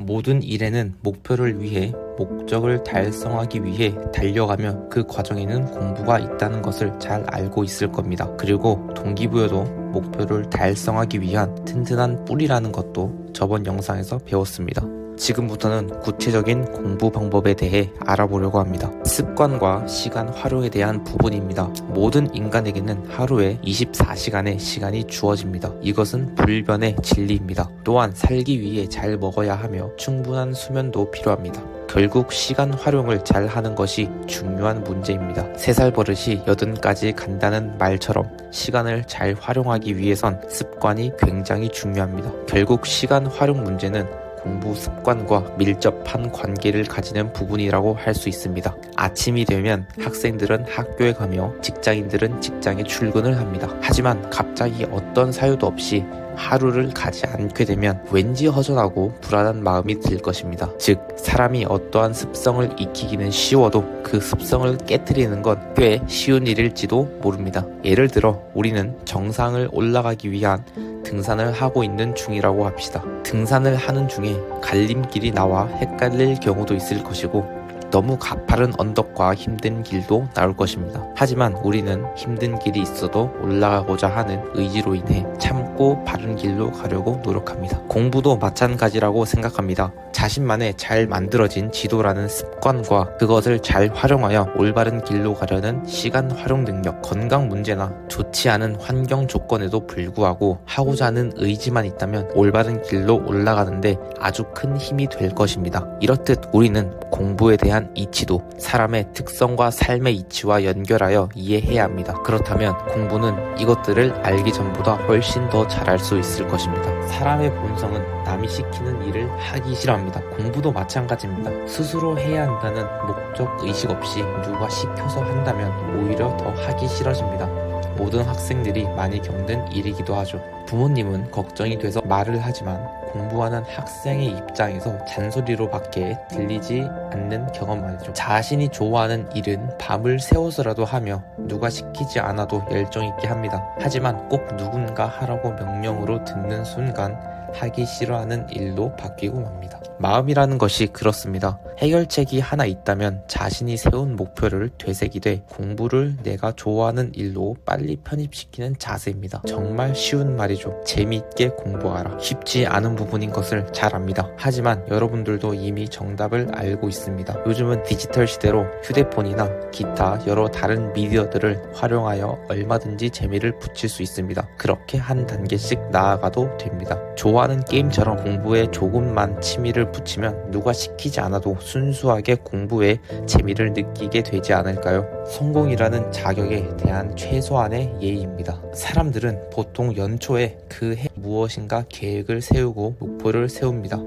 모든 일에는 목표를 위해 목적을 달성하기 위해 달려가며 그 과정에는 공부가 있다는 것을 잘 알고 있을 겁니다. 그리고 동기부여도 목표를 달성하기 위한 튼튼한 뿌리라는 것도 저번 영상에서 배웠습니다. 지금부터는 구체적인 공부 방법에 대해 알아보려고 합니다. 습관과 시간 활용에 대한 부분입니다. 모든 인간에게는 하루에 24시간의 시간이 주어집니다. 이것은 불변의 진리입니다. 또한 살기 위해 잘 먹어야 하며 충분한 수면도 필요합니다. 결국 시간 활용을 잘 하는 것이 중요한 문제입니다. 3살 버릇이 80까지 간다는 말처럼 시간을 잘 활용하기 위해선 습관이 굉장히 중요합니다. 결국 시간 활용 문제는 공부 습관과 밀접한 관계를 가지는 부분이라고 할 수 있습니다. 아침이 되면 학생들은 학교에 가며 직장인들은 직장에 출근을 합니다. 하지만 갑자기 어떤 사유도 없이 하루를 가지 않게 되면 왠지 허전하고 불안한 마음이 들 것입니다. 즉, 사람이 어떠한 습성을 익히기는 쉬워도 그 습성을 깨트리는 건 꽤 쉬운 일일지도 모릅니다. 예를 들어 우리는 정상을 올라가기 위한 등산을 하고 있는 중이라고 합시다. 등산을 하는 중에 갈림길이 나와 헷갈릴 경우도 있을 것이고 너무 가파른 언덕과 힘든 길도 나올 것입니다. 하지만 우리는 힘든 길이 있어도 올라가고자 하는 의지로 인해 참고 바른 길로 가려고 노력합니다. 공부도 마찬가지라고 생각합니다. 자신만의 잘 만들어진 지도라는 습관과 그것을 잘 활용하여 올바른 길로 가려는 시간 활용 능력, 건강 문제나 좋지 않은 환경 조건에도 불구하고 하고자 하는 의지만 있다면 올바른 길로 올라가는데 아주 큰 힘이 될 것입니다. 이렇듯 우리는 공부에 대한 이치도 사람의 특성과 삶의 이치와 연결하여 이해해야 합니다. 그렇다면 공부는 이것들을 알기 전보다 훨씬 더 잘할 수 있을 것입니다. 사람의 본성은 남이 시키는 일을 하기 싫어합니다. 공부도 마찬가지입니다. 스스로 해야 한다는 목적 의식 없이 누가 시켜서 한다면 오히려 더 하기 싫어집니다. 모든 학생들이 많이 겪는 일이기도 하죠. 부모님은 걱정이 돼서 말을 하지만 공부하는 학생의 입장에서 잔소리로밖에 들리지 않는 경험 말이죠. 자신이 좋아하는 일은 밤을 새워서라도 하며 누가 시키지 않아도 열정 있게 합니다. 하지만 꼭 누군가 하라고 명령으로 듣는 순간 하기 싫어하는 일로 바뀌고 맙니다. 마음이라는 것이 그렇습니다. 해결책이 하나 있다면 자신이 세운 목표를 되새기되 공부를 내가 좋아하는 일로 빨리 편입시키는 자세입니다. 정말 쉬운 말이죠. 재미있게 공부하라. 쉽지 않은 부분인 것을 잘 압니다. 하지만 여러분들도 이미 정답을 알고 있습니다. 요즘은 디지털 시대로 휴대폰이나 기타 여러 다른 미디어들을 활용하여 얼마든지 재미를 붙일 수 있습니다. 그렇게 한 단계씩 나아가도 됩니다. 좋아하는 게임처럼 공부에 조금만 취미를 붙이면 누가 시키지 않아도 순수하게 공부에 재미를 느끼게 되지 않을까요? 성공이라는 자격에 대한 최소한의 예의입니다. 사람들은 보통 연초에 그 해 무엇인가 계획을 세우고 목표를 세웁니다.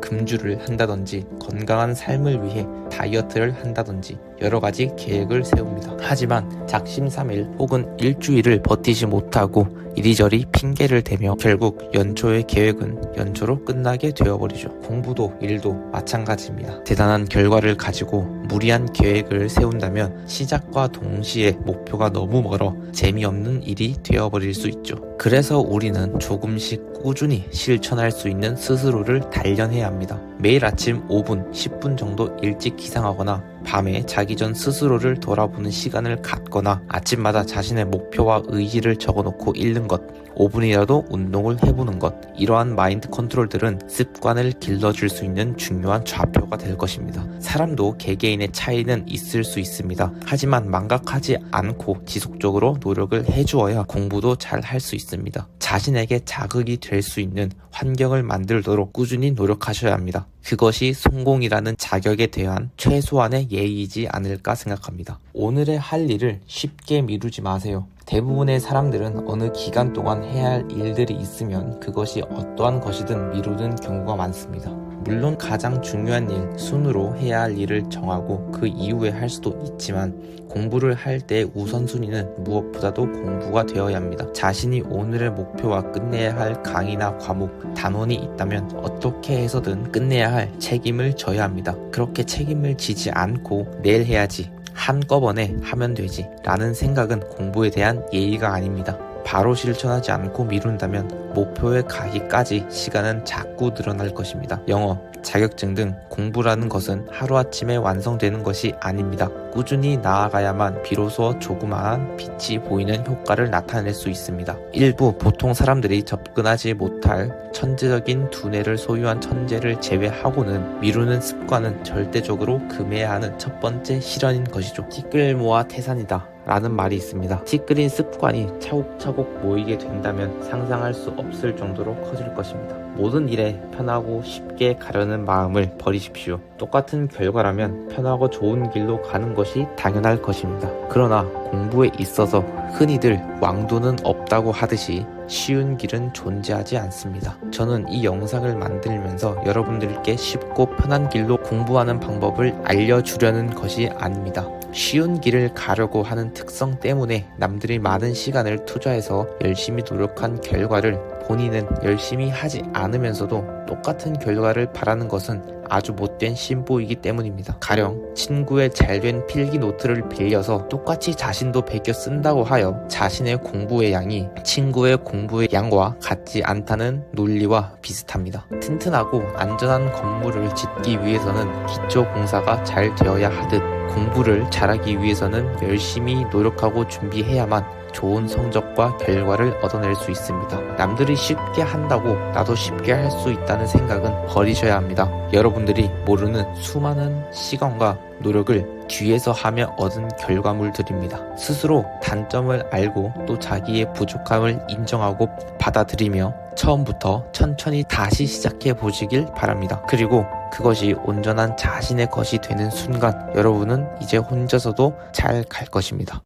금주를 한다든지 건강한 삶을 위해 다이어트를 한다든지 여러 가지 계획을 세웁니다. 하지만 작심삼일 혹은 일주일을 버티지 못하고 이리저리 핑계를 대며 결국 연초의 계획은 연초로 끝나게 되어버리죠. 공부도 일도 마찬가지입니다. 대단한 결과를 가지고 무리한 계획을 세운다면 시작과 동시에 목표가 너무 멀어 재미없는 일이 되어버릴 수 있죠. 그래서 우리는 조금씩 꾸준히 실천할 수 있는 스스로를 단련해야 합니다. 매일 아침 5분, 10분 정도 일찍 기상하거나 밤에 자기 전 스스로를 돌아보는 시간을 갖거나 아침마다 자신의 목표와 의지를 적어놓고 읽는 것, 5분이라도 운동을 해보는 것, 이러한 마인드 컨트롤들은 습관을 길러줄 수 있는 중요한 좌표가 될 것입니다. 사람도 개개인의 차이는 있을 수 있습니다. 하지만 망각하지 않고 지속적으로 노력을 해주어야 공부도 잘 할 수 있습니다. 자신에게 자극이 될 수 있는 환경을 만들도록 꾸준히 노력하셔야 합니다. 그것이 성공이라는 자격에 대한 최소한의 예의이지 않을까 생각합니다. 오늘의 할 일을 쉽게 미루지 마세요. 대부분의 사람들은 어느 기간 동안 해야 할 일들이 있으면 그것이 어떠한 것이든 미루는 경우가 많습니다. 물론 가장 중요한 일, 순으로 해야 할 일을 정하고 그 이후에 할 수도 있지만 공부를 할 때 우선순위는 무엇보다도 공부가 되어야 합니다. 자신이 오늘의 목표와 끝내야 할 강의나 과목, 단원이 있다면 어떻게 해서든 끝내야 할 책임을 져야 합니다. 그렇게 책임을 지지 않고 내일 해야지, 한꺼번에 하면 되지 라는 생각은 공부에 대한 예의가 아닙니다. 바로 실천하지 않고 미룬다면 목표에 가기까지 시간은 자꾸 늘어날 것입니다. 영어, 자격증 등 공부라는 것은 하루아침에 완성되는 것이 아닙니다. 꾸준히 나아가야만 비로소 조그마한 빛이 보이는 효과를 나타낼 수 있습니다. 일부 보통 사람들이 접근하지 못할 천재적인 두뇌를 소유한 천재를 제외하고는 미루는 습관은 절대적으로 금해야 하는 첫 번째 실현인 것이죠. 티끌 모아 태산이다 라는 말이 있습니다. 티끌인 습관이 차곡차곡 모이게 된다면 상상할 수 없을 정도로 커질 것입니다. 모든 일에 편하고 쉽게 가려는 마음을 버리십시오. 똑같은 결과라면 편하고 좋은 길로 가는 것이 당연할 것입니다. 그러나 공부에 있어서 흔히들 왕도는 없다고 하듯이 쉬운 길은 존재하지 않습니다. 저는 이 영상을 만들면서 여러분들께 쉽고 편한 길로 공부하는 방법을 알려주려는 것이 아닙니다. 쉬운 길을 가려고 하는 특성 때문에 남들이 많은 시간을 투자해서 열심히 노력한 결과를 본인은 열심히 하지 않으면서도 똑같은 결과를 바라는 것은 아주 못된 심보이기 때문입니다. 가령 친구의 잘된 필기 노트를 빌려서 똑같이 자신도 베껴 쓴다고 하여 자신의 공부의 양이 친구의 공부의 양과 같지 않다는 논리와 비슷합니다. 튼튼하고 안전한 건물을 짓기 위해서는 기초 공사가 잘 되어야 하듯 공부를 잘하기 위해서는 열심히 노력하고 준비해야만 좋은 성적과 결과를 얻어낼 수 있습니다. 남들이 쉽게 한다고 나도 쉽게 할 수 있다는 생각은 버리셔야 합니다. 여러분들이 모르는 수많은 시간과 노력을 뒤에서 하며 얻은 결과물들입니다. 스스로 단점을 알고 또 자기의 부족함을 인정하고 받아들이며 처음부터 천천히 다시 시작해 보시길 바랍니다. 그리고 그것이 온전한 자신의 것이 되는 순간 여러분은 이제 혼자서도 잘 갈 것입니다.